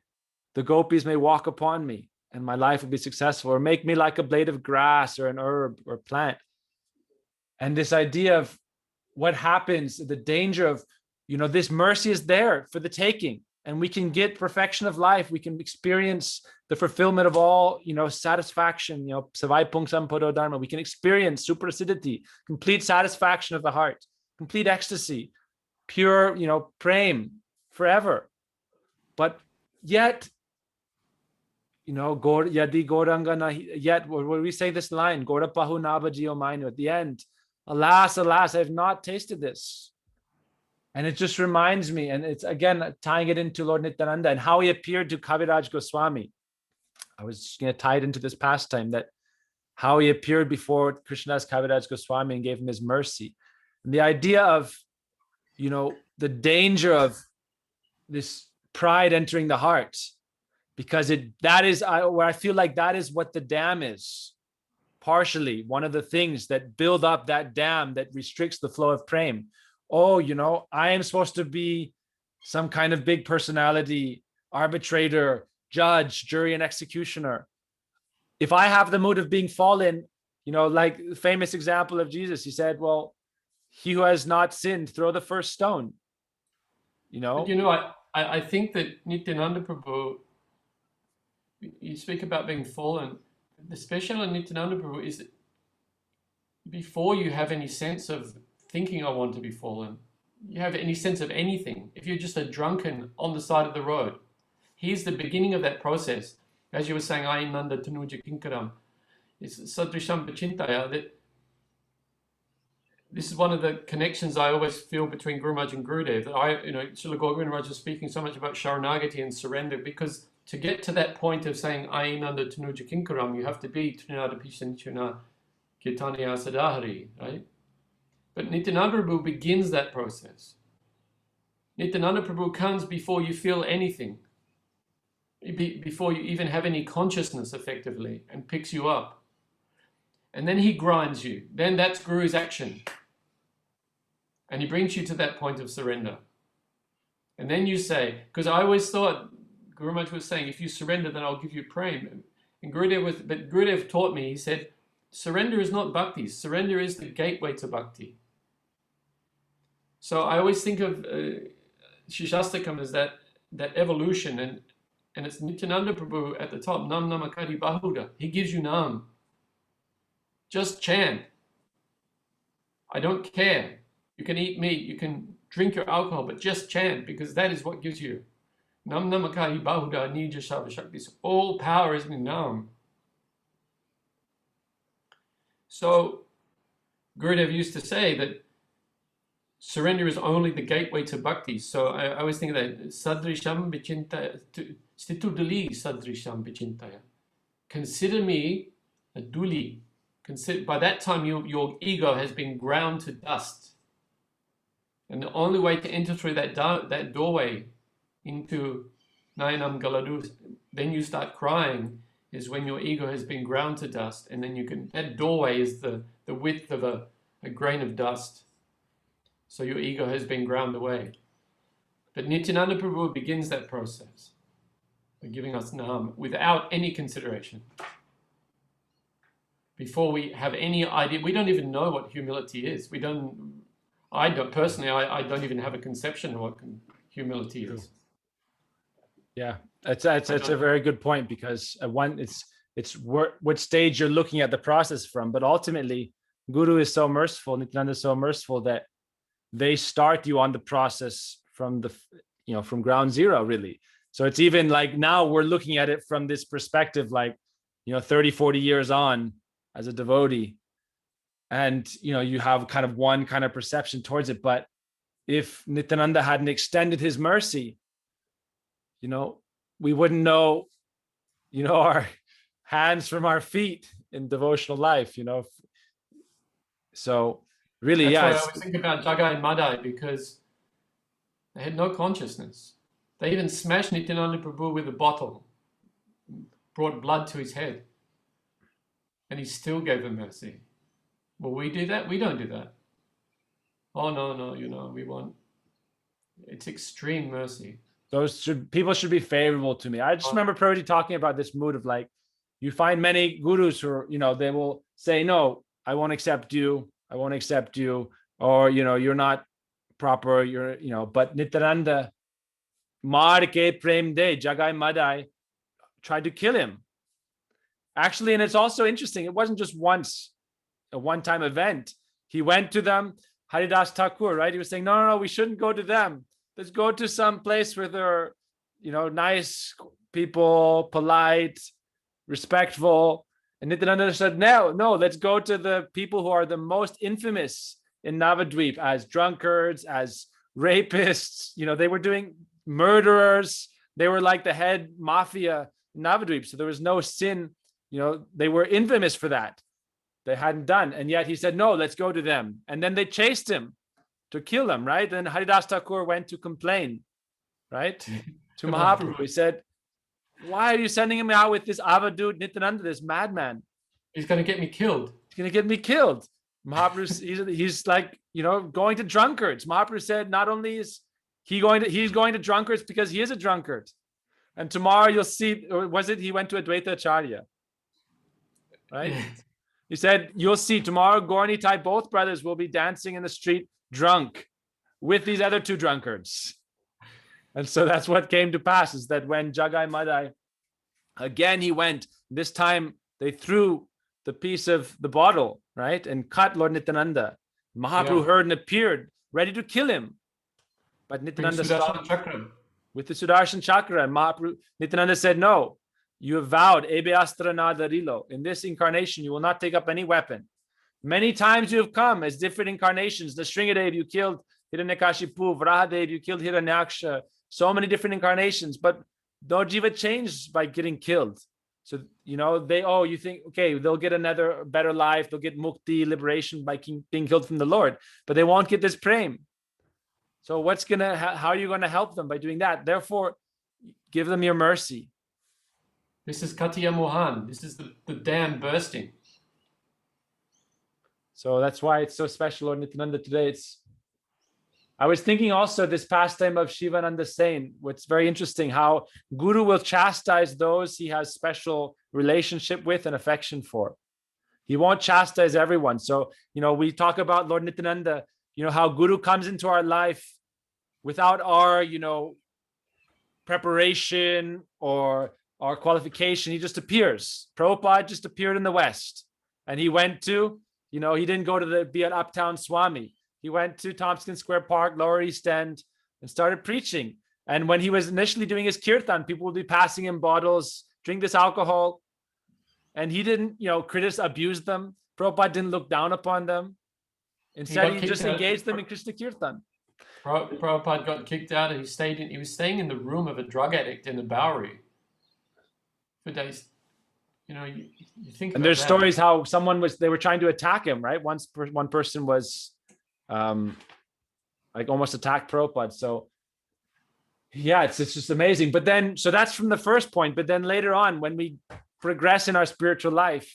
Speaker 1: the gopis may walk upon me and my life will be successful, or make me like a blade of grass or an herb or plant. And this idea of what happens, the danger of, this mercy is there for the taking, and we can get perfection of life. We can experience the fulfillment of all, satisfaction, savai pungsam podo dharma. We can experience suprasidhati, complete satisfaction of the heart, complete ecstasy, pure, prem forever. But yet, yadi goranga yet, when we say this line, Gora pahu nabajio mainu, at the end, alas, alas, I have not tasted this. And it just reminds me, and it's again tying it into Lord Nityananda and how he appeared to Kaviraj Goswami. I was just going to tie it into this pastime, that how he appeared before Krishnadas Kaviraj Goswami and gave him his mercy. And the idea of, the danger of this pride entering the heart, because that is where I feel like that is what the dam is. Partially, one of the things that build up that dam that restricts the flow of prem. Oh, I am supposed to be some kind of big personality, arbitrator, judge, jury, and executioner. If I have the mood of being fallen, like the famous example of Jesus, he said, well, he who has not sinned, throw the first stone.
Speaker 3: But I think that Nityananda Prabhu, you speak about being fallen. The special in Nityananda Prabhu is that before you have any sense of thinking I want to be fallen, you have any sense of anything, if you're just a drunken on the side of the road, here's the beginning of that process. As you were saying, Ainanda Tanuja Kinkaram, it's Sadrisham Pachintaya, that this is one of the connections I always feel between Guru Maharaj and Gurudev, that Srila Govinda Maharaj is speaking so much about Sharanagati and surrender, because to get to that point of saying Ainanda Tanuja Kinkaram, you have to be Trinada Pishanchuna Kirtaniya Sadahari, right? But Nityananda Prabhu begins that process. Nityananda Prabhu comes before you feel anything, before you even have any consciousness effectively, and picks you up. And then he grinds you. Then that's Guru's action. And he brings you to that point of surrender. And then you say, because I always thought, Guru Maharaj was saying, if you surrender, then I'll give you prem. And Gurudev taught me, he said, surrender is not bhakti. Surrender is the gateway to bhakti. So I always think of Shishastakam as that evolution, and it's Nityananda Prabhu at the top, Nam Namakari Bahuda. He gives you Nam. Just chant. I don't care. You can eat meat, you can drink your alcohol, but just chant, because that is what gives you. Nam Namakari Bahuda Nija Shava Shakti. All power is in Nam. So Gurudev used to say that surrender is only the gateway to bhakti. So I always think of that. Sadrisham Vichintaya, Stitu Duli Sadrisham Vichintaya. Consider me a duli. By that time, your ego has been ground to dust. And the only way to enter through that doorway into Nayanam Galadu, then you start crying, is when your ego has been ground to dust. And then that doorway is the width of a grain of dust. So your ego has been ground away. But Nityananda Prabhu begins that process by giving us Nam without any consideration. Before we have any idea, we don't even know what humility is. I don't even have a conception of what humility is.
Speaker 1: Yeah, it's a very good point, because it's what stage you're looking at the process from. But ultimately, Guru is so merciful, Nityananda is so merciful, that they start you on the process from from ground zero, really. So it's even like now we're looking at it from this perspective, like 30, 40 years on as a devotee, and you have kind of one kind of perception towards it. But if Nityananda hadn't extended his mercy, we wouldn't know our hands from our feet in devotional life. So really,
Speaker 3: That's why I
Speaker 1: yeah,
Speaker 3: always think about Jagai and Madai, because they had no consciousness. They even smashed Nityananda Prabhu with a bottle, brought blood to his head, and he still gave them mercy. Will we do that? We don't do that. Oh, no, we want, it's extreme mercy.
Speaker 1: People should be favorable to me. I just remember Prabhuji talking about this mood of like, you find many gurus who are, they will say, no, I won't accept you. I won't accept you. Or, you're not proper. But Nityananda, Mar ke prem de, Jagai Madai, tried to kill him. Actually, and it's also interesting, it wasn't just a one-time event. He went to them, Haridas Thakur, right? He was saying, no, we shouldn't go to them. Let's go to some place where they're, nice people, polite, respectful. And Nityananda said, no, let's go to the people who are the most infamous in Navadvip as drunkards, as rapists. They were doing murderers. They were like the head mafia in Navadvip. So there was no sin. They were infamous for that. They hadn't done. And yet he said, no, let's go to them. And then they chased him. to kill him, right? And Haridas Thakur went to complain, right, to
Speaker 3: To
Speaker 1: Mahaprabhu.
Speaker 3: Mahaprabhu.
Speaker 1: He said, why are you sending him out with this avadut Nityananda, this madman?
Speaker 3: He's going to get me killed.
Speaker 1: He's going to get me killed. Mahaprabhu, he's like, going to drunkards. Mahaprabhu said, not only is he's going to drunkards because he is a drunkard. And tomorrow you'll see, or was it he went to Advaita Acharya, right?
Speaker 3: Yeah.
Speaker 1: He said, you'll see tomorrow Gaura Nitai, both brothers will be dancing in the street drunk with these other two drunkards. And so that's what came to pass, is that when Jagai Madai, again he went, this time they threw the piece of the bottle, right, and cut Lord Nityananda. Mahaprabhu heard and appeared, ready to kill him. But Nityananda stopped with the Sudarshan Chakra. And Mahaprabhu, Nityananda said, no, you have vowed, Ebe Astra na Darilo. In this incarnation, you will not take up any weapon. Many times you have come as different incarnations. The Sringadev, you killed Hiranyakashipu. Vrahadev, you killed Hiranyaksha. So many different incarnations. But no jiva changed by getting killed. So, you think, okay, they'll get another better life. They'll get mukti, liberation by being killed from the Lord. But they won't get this prem. So how are you going to help them by doing that? Therefore, give them your mercy.
Speaker 3: This is Katiya Mohan. This is the dam bursting.
Speaker 1: So that's why it's so special, Lord Nityananda, today. I was thinking also this pastime of Shivananda Sain, what's very interesting, how Guru will chastise those he has special relationship with and affection for. He won't chastise everyone. So, we talk about Lord Nityananda, how Guru comes into our life without our, preparation or our qualification. He just appears. Prabhupada just appeared in the West. And he went to, he didn't go to be an uptown Swami. He went to Tompkins Square Park, Lower East End, and started preaching. And when he was initially doing his kirtan, people would be passing him bottles, drink this alcohol. And he didn't, abuse them. Prabhupada didn't look down upon them. Instead, he just engaged them in Krishna kirtan.
Speaker 3: Prabhupada got kicked out, and he was staying in the room of a drug addict in the Bowery for days. You think.
Speaker 1: And there's stories how they were trying to attack him, right? One person was almost attacked Prabhupada. So yeah, it's just amazing. But then, so that's from the first point. But then later on, when we progress in our spiritual life,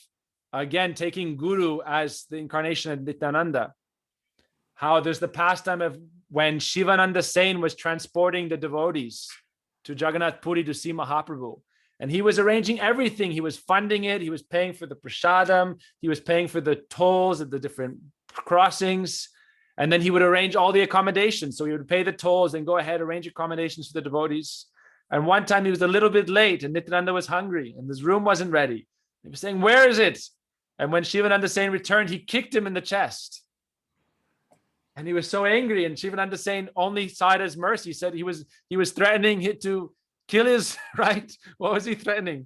Speaker 1: again, taking Guru as the incarnation of Nityananda, how there's the pastime of when Shivananda Sain was transporting the devotees to Jagannath Puri to see Mahaprabhu. And he was arranging everything. He was funding it. He was paying for the prasadam. He was paying for the tolls at the different crossings. And then he would arrange all the accommodations. So he would pay the tolls and go ahead, arrange accommodations for the devotees. And one time he was a little bit late and Nityananda was hungry and his room wasn't ready. He was saying, where is it? And when Shivananda Sain returned, he kicked him in the chest. And he was so angry. And Shivananda Sain only saw it as mercy. He said he was threatening to kill his, right? What was he threatening?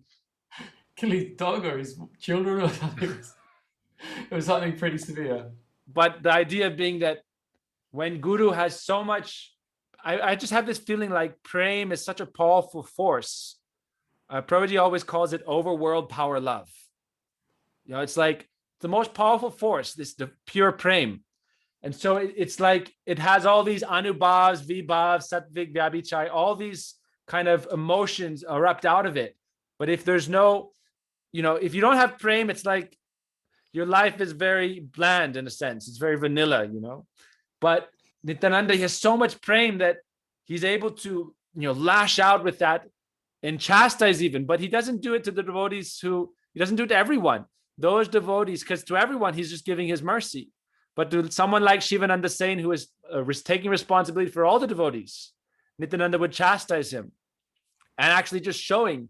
Speaker 3: Kill his dog or his children or something. It was something pretty severe.
Speaker 1: But the idea being that when Guru has so much, I just have this feeling like prem is such a powerful force. Prabhuji always calls it overworld power love. It's like the most powerful force, the pure prem. And so it's like it has all these anubhavs, vibhavs, sattvik, vyabhichai, all these kind of emotions erupt out of it. But if there's no, if you don't have prem, it's like your life is very bland in a sense. It's very vanilla, But Nityananda, he has so much prem that he's able to, lash out with that and chastise even. But he doesn't do it to the devotees he doesn't do it to everyone. Those devotees, because to everyone, he's just giving his mercy. But to someone like Shivananda Sain, who is taking responsibility for all the devotees, Nityananda would chastise him and actually just showing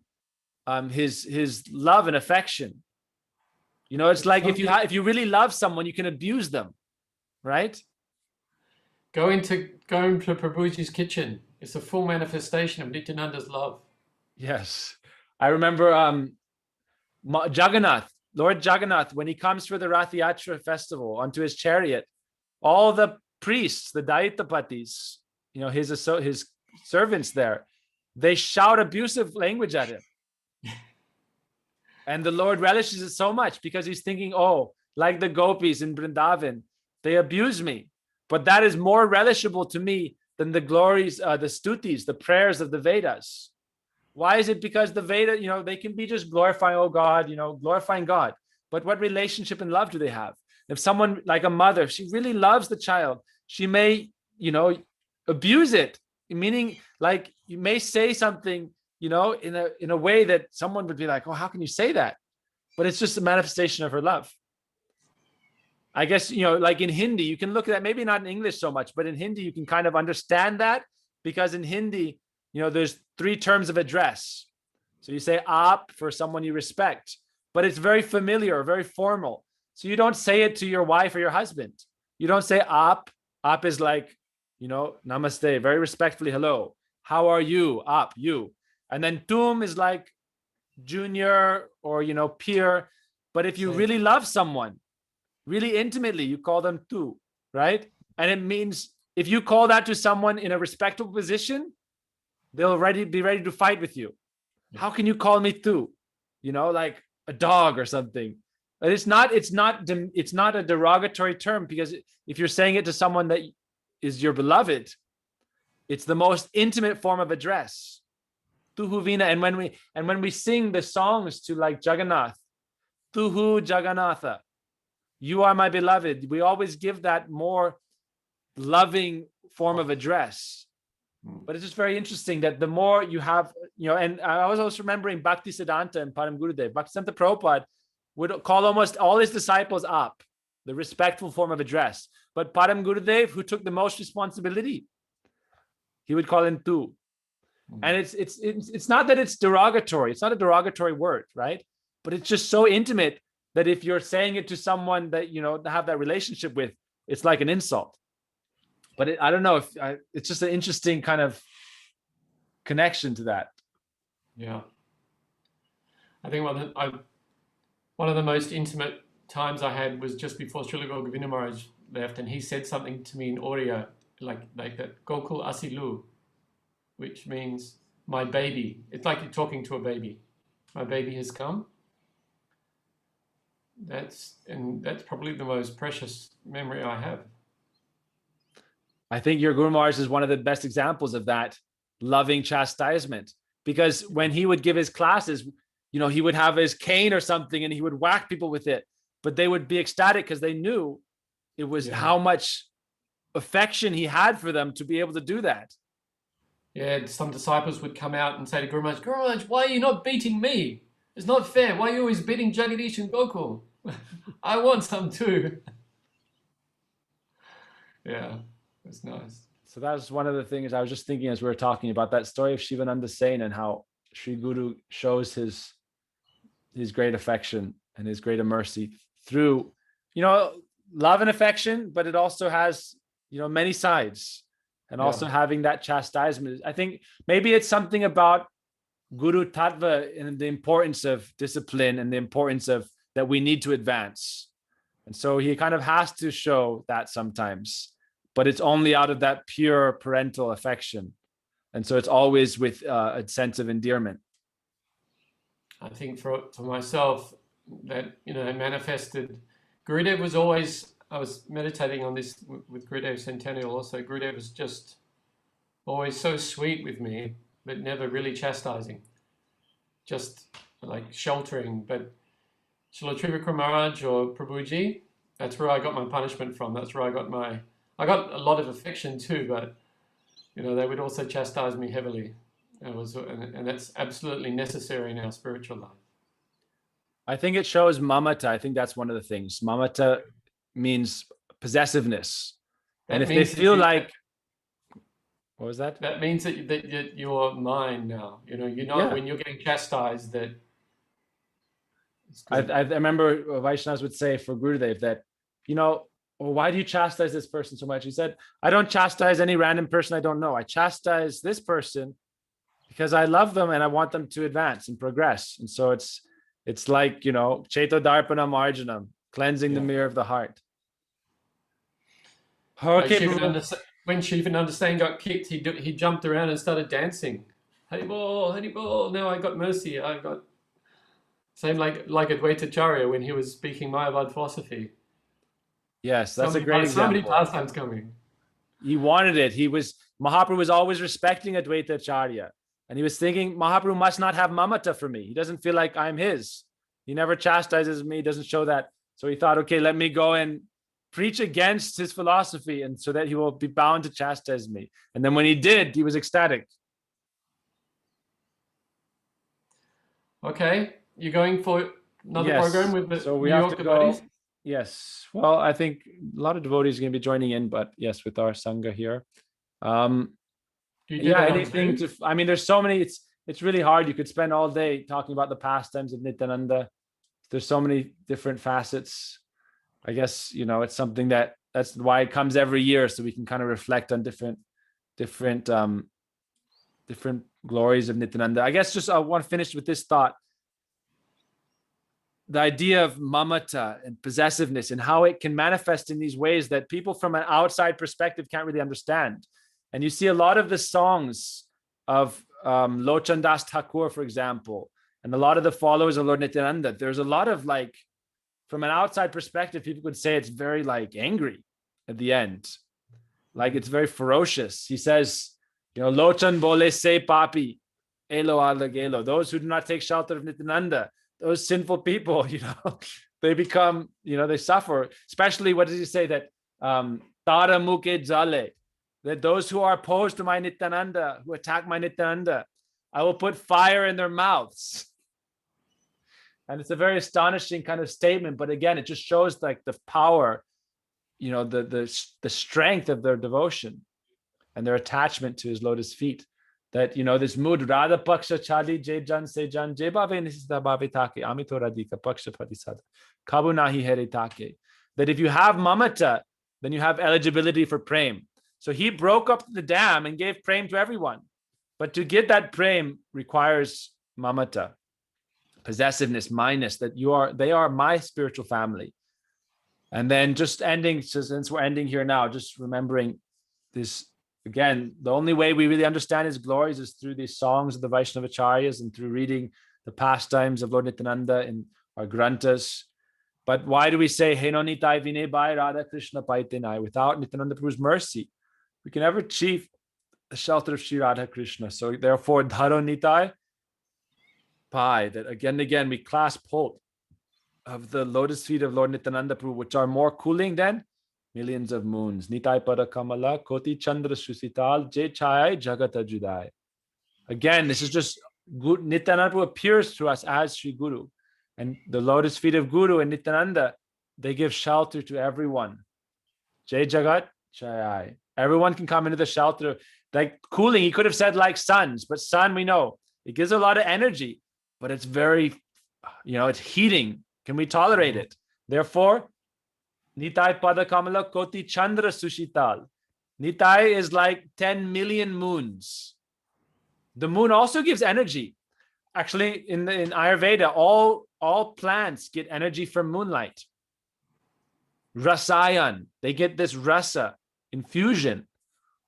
Speaker 1: his love and affection. It's like if you really love someone, you can abuse them, right?
Speaker 3: Going to Prabhuji's kitchen. It's a full manifestation of Nityananda's love.
Speaker 1: Yes. I remember Lord Jagannath, when he comes for the Rath Yatra festival onto his chariot, all the priests, the Daitapatis, his servants there, they shout abusive language at him. And the Lord relishes it so much because he's thinking, like the gopis in Vrindavan, they abuse me. but that is more relishable to me than the glories, the stutis, the prayers of the Vedas. Why is it? Because the Veda, they can be just glorifying, oh God, glorifying God. But what relationship and love do they have? If someone like a mother, if she really loves the child, she may, abuse it. Meaning, like, you may say something, in a way that someone would be like, oh, how can you say that? But it's just a manifestation of her love. I guess, like in Hindi, you can look at that, maybe not in English so much, but in Hindi, you can kind of understand that, because in Hindi, there's 3 terms of address. So you say aap for someone you respect, but it's very familiar, very formal. So you don't say it to your wife or your husband. You don't say aap. Aap is like, namaste, very respectfully, hello. How are you? Aap, you. And then tum is like junior or, peer. But if you really love someone, really intimately, you call them tu, right? And it means if you call that to someone in a respectable position, they'll be ready to fight with you. Yeah. How can you call me tu? Like a dog or something. But it's not a derogatory term, because if you're saying it to someone that is your beloved, it's the most intimate form of address. Tuhu Vina. And when we sing the songs to like Jagannath, Tuhu Jagannatha, you are my beloved, we always give that more loving form of address. But it's just very interesting that the more you have, and I was also remembering Bhakti Siddhanta and Param Gurudev, Bhaktisiddhanta Prabhupada would call almost all his disciples up, the respectful form of address. But Param Gurudev, who took the most responsibility, he would call him tu. And it's not that it's derogatory. It's not a derogatory word, right? But it's just so intimate that if you're saying it to someone that, have that relationship with, it's like an insult. But I don't know if it's just an interesting kind of connection to that.
Speaker 3: Yeah. I think one of the most intimate times I had was just before Srila Govinda Maharaj left, and he said something to me in Oriya, like that, Gokul Asilu, which means my baby. It's like you're talking to a baby. My baby has come. That's probably the most precious memory I have.
Speaker 1: I think your Guru Maharaj is one of the best examples of that loving chastisement, because when he would give his classes, he would have his cane or something and he would whack people with it, but they would be ecstatic because they knew it was how much affection he had for them to be able to do that.
Speaker 3: Yeah, some disciples would come out and say to Guru Maharaj, why are you not beating me? It's not fair. Why are you always beating Jagadish and Gokul? I want some too. Yeah, it's nice.
Speaker 1: So that was one of the things I was just thinking as we were talking about that story of Shivananda Sen and how Sri Guru shows his great affection and his greater mercy through, love and affection, but it also has, many sides, and also having that chastisement. I think maybe it's something about Guru Tattva and the importance of discipline and the importance of that we need to advance. And so he kind of has to show that sometimes, but it's only out of that pure parental affection. And so it's always with a sense of endearment.
Speaker 3: I think for myself, that, manifested. Gurudev was always, I was meditating on this with Gurudev Centennial also. Gurudev was just always so sweet with me, but never really chastising, just like sheltering. But Srila Trivikram Maharaj or Prabhuji, that's where I got my punishment from. That's where I got a lot of affection too, but they would also chastise me heavily. And that's absolutely necessary in our spiritual life.
Speaker 1: I think it shows mamata. I think that's one of the things. Mamata means possessiveness. And if they feel like, what was that?
Speaker 3: That means that you're mine now. When you're getting chastised, that.
Speaker 1: I remember Vaishnavas would say for Gurudev that, well, why do you chastise this person so much? He said, I don't chastise any random person I don't know. I chastise this person because I love them and I want them to advance and progress. And so it's like, Cheto Darpana Marjanam, cleansing the mirror of the heart.
Speaker 3: When Shivananda Sen got kicked, he jumped around and started dancing. Haribol, Haribol, now I got mercy. I got... Same like Advaitacharya when he was speaking Mayavad philosophy.
Speaker 1: Yes, that's a great example.
Speaker 3: So many pastimes coming.
Speaker 1: He wanted it. Mahaprabhu was always respecting Advaita Acharya. And he was thinking, Mahaprabhu must not have mamata for me. He doesn't feel like I'm his. He never chastises me, doesn't show that. So he thought, okay, let me go and preach against his philosophy, and so that he will be bound to chastise me. And then when he did, he was ecstatic.
Speaker 3: Okay, you're going for another
Speaker 1: Yes.
Speaker 3: program with the
Speaker 1: So we
Speaker 3: New
Speaker 1: have
Speaker 3: York
Speaker 1: to go.
Speaker 3: devotees?
Speaker 1: Yes. Well, I think a lot of devotees are going to be joining in, but yes, with our Sangha here.
Speaker 3: Do you do
Speaker 1: Yeah,
Speaker 3: that on
Speaker 1: anything
Speaker 3: Zoom?
Speaker 1: I mean, there's so many, it's really hard. You could spend all day talking about the pastimes of Nityananda. There's so many different facets. I guess, it's something that's why it comes every year, so we can kind of reflect on different glories of Nityananda. I guess just I want to finish with this thought. The idea of mamata and possessiveness and how it can manifest in these ways that people from an outside perspective can't really understand. And you see a lot of the songs of Lochan Das Thakur, for example, and a lot of the followers of Lord Nityananda. There's a lot of from an outside perspective, people could say it's very angry at the end. It's very ferocious. He says, Lochan bole se papi, elo alagelo. Those who do not take shelter of Nityananda, those sinful people, they become, they suffer. Especially, what does he say? That tara muke jale, that those who are opposed to my Nityananda, who attack my Nityananda, I will put fire in their mouths. And it's a very astonishing kind of statement. But again, it just shows the power, the strength of their devotion and their attachment to his lotus feet. That, this mood, Radha Paksha Chali, Jay Jan Se Jan, Jay Bave Nisita Bave Take, Amito Radhika, Paksha Padisada, Kabu Nahi Here Take. That if you have mamata, then you have eligibility for prem. So he broke up the dam and gave prem to everyone. But to get that prem requires mamata, possessiveness, minus, that they are my spiritual family. And then just ending, so since we're ending here now, just remembering this. Again, the only way we really understand his glories is through these songs of the Vaishnava Acharyas and through reading the pastimes of Lord Nityananda in our granthas. But why do we say, Heno Nitai Vine Bai Radha Krishna Paitenai? Without Nityananda Prabhu's mercy, we can never achieve the shelter of Sri Radha Krishna. So therefore, Dharo Nitai Pai, that again and again we clasp hold of the lotus feet of Lord Nityananda Prabhu, which are more cooling than millions of moons. Nitai Pada Kamala, Koti Chandra Susital, Jai Chai Jagata Judai. Again, this is just Nityananda Prabhu appears to us as Sri Guru. And the lotus feet of Guru and Nityananda, they give shelter to everyone. Jai Jagat Chai. Everyone can come into the shelter. Cooling, he could have said suns, but sun, we know, it gives a lot of energy, but it's very, it's heating. Can we tolerate it? Therefore, Nitai Pada Kamala Koti Chandra Sushital. Nitai is 10 million moons. The moon also gives energy. Actually, in Ayurveda, all plants get energy from moonlight. Rasayan, they get this rasa infusion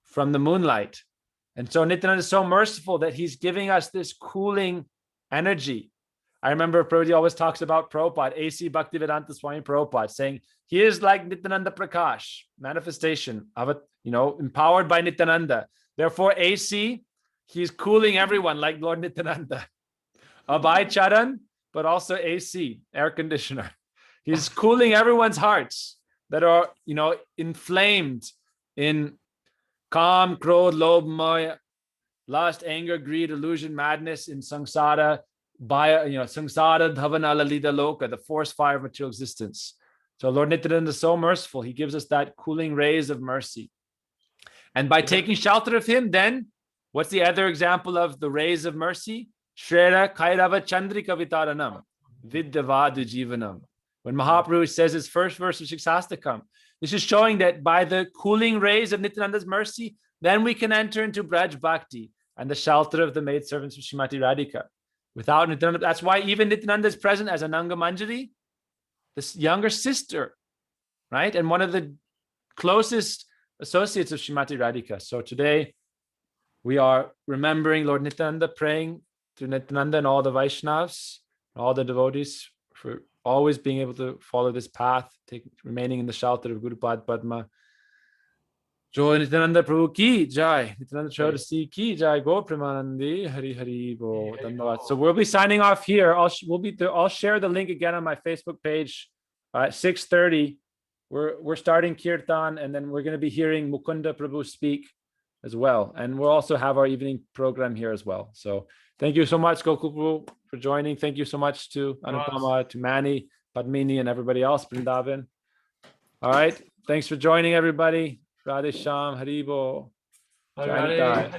Speaker 1: from the moonlight. And so Nityananda is so merciful that he's giving us this cooling energy. I remember Prabhupada always talks about Prabhupada, A.C. Bhaktivedanta Swami Prabhupada, saying he is like Nityananda Prakash, manifestation of it, empowered by Nityananda. Therefore, A.C., he's cooling everyone like Lord Nityananda. Abhay Charan, but also A.C., air conditioner. He's cooling everyone's hearts that are, inflamed in Kam, Krodh, Lobh, Maya, lust, anger, greed, illusion, madness, in samsara, samsara, dhavana, lalita, loka, the forest fire of material existence. So Lord Nityananda is so merciful. He gives us that cooling rays of mercy. And by taking shelter of him, then what's the other example of the rays of mercy? Shrera Kairava Chandrika Vitaranam, Vidyavadu Jivanam. When Mahaprabhu says his first verse of Shiksastakam, this is showing that by the cooling rays of Nityananda's mercy, then we can enter into Braj Bhakti and the shelter of the maidservants of Srimati Radhika. Without Nityananda, that's why even Nityananda is present as Ananga Manjari, this younger sister, right? And one of the closest associates of Srimati Radhika. So today we are remembering Lord Nityananda, praying to Nityananda and all the Vaishnavas, all the devotees for always being able to follow this path, remaining in the shelter of Guru Pad Padma. Jaya Nityananda Prabhu ki Jai. Nityananda Chaudhary ki Jai. Go Premanandi. Hari Haribol. Dandavad. So we'll be signing off here. I'll share the link again on my Facebook page at 6:30. We're starting kirtan, and then we're going to be hearing Mukunda Prabhu speak as well. And we'll also have our evening program here as well. So thank you so much, Gokul Prabhu, for joining. Thank you so much to Anupama, to Manny, Padmini, and everybody else, Vrindavan. All right. Thanks for joining, everybody. Radhe Sham, Haribol. Jaya Nitai.